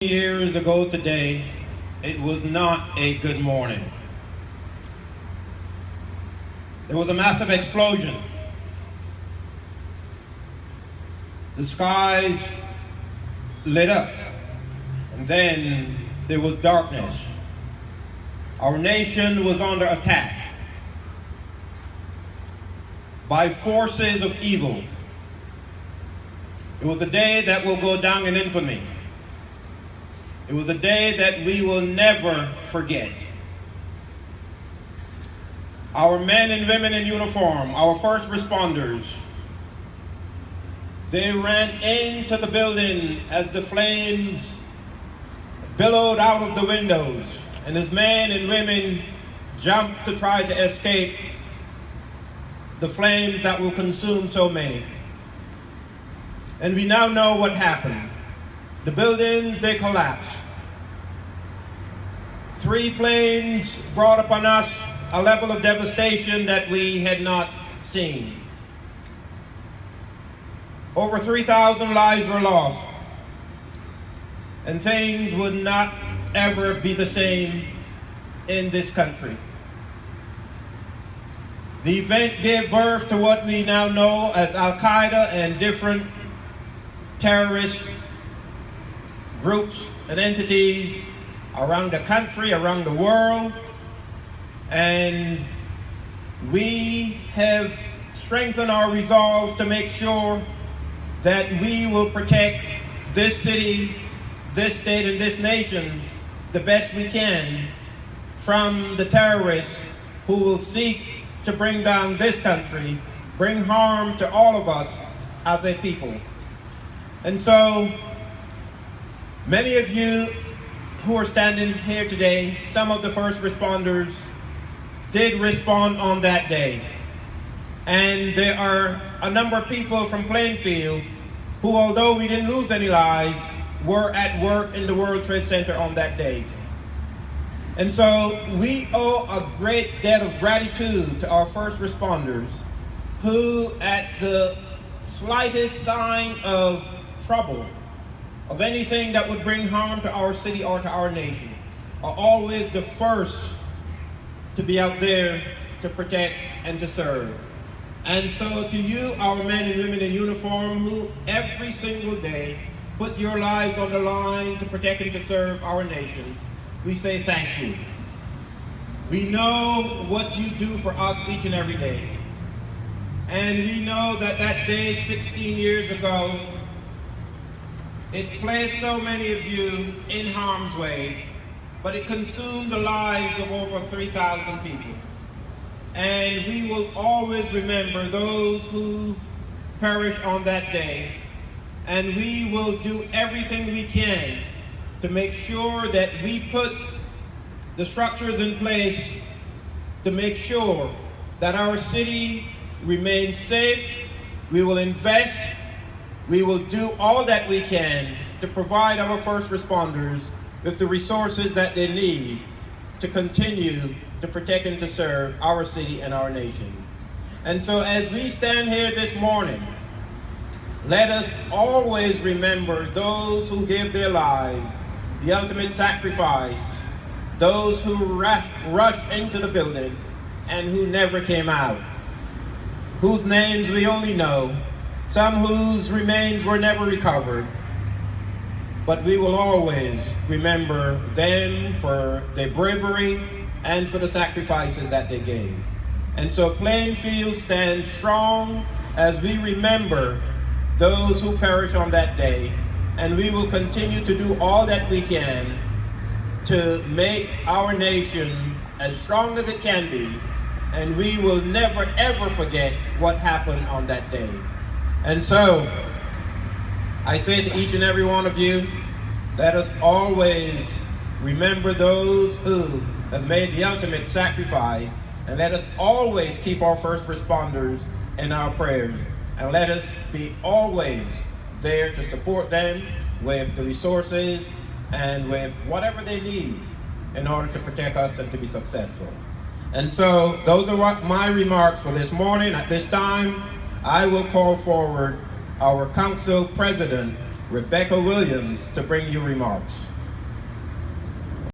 Years ago today, it was not a good morning. There was a massive explosion. The skies lit up, and then there was darkness. Our nation was under attack by forces of evil. It was a day that will go down in infamy. It was a day that we will never forget. Our men and women in uniform, our first responders, they ran into the building as the flames billowed out of the windows, and as men and women jumped to try to escape the flames that will consume so many. And we now know what happened. The buildings, they collapsed. 3 planes brought upon us a level of devastation that we had not seen. Over 3,000 lives were lost, and things would not ever be the same in this country. The event gave birth to what we now know as Al-Qaeda and different terrorist groups and entities around the country, around the world, and we have strengthened our resolves to make sure that we will protect this city, this state, and this nation the best we can from the terrorists who will seek to bring down this country, bring harm to all of us as a people. And so, many of you who are standing here today, some of the first responders did respond on that day. And there are a number of people from Plainfield who, although we didn't lose any lives, were at work in the World Trade Center on that day. And so we owe a great debt of gratitude to our first responders who, at the slightest sign of trouble, of anything that would bring harm to our city or to our nation, are always the first to be out there to protect and to serve. And so to you, our men and women in uniform, who every single day put your lives on the line to protect and to serve our nation, we say thank you. We know what you do for us each and every day. And we know that that day 16 years ago, it placed so many of you in harm's way, but it consumed the lives of over 3,000 people. And we will always remember those who perished on that day. And we will do everything we can to make sure that we put the structures in place to make sure that our city remains safe. We will invest. We will do all that we can to provide our first responders with the resources that they need to continue to protect and to serve our city and our nation. And so as we stand here this morning, let us always remember those who gave their lives, the ultimate sacrifice, those who rushed into the building and who never came out, whose names we only know, some whose remains were never recovered. But we will always remember them for their bravery and for the sacrifices that they gave. And so Plainfield stands strong as we remember those who perished on that day, and we will continue to do all that we can to make our nation as strong as it can be, and we will never ever forget what happened on that day. And so, I say to each and every one of you, let us always remember those who have made the ultimate sacrifice, and let us always keep our first responders in our prayers, and let us be always there to support them with the resources and with whatever they need in order to protect us and to be successful. And so those are my remarks for this morning. At this time, I will call forward our Council President, Rebecca Williams, to bring you remarks.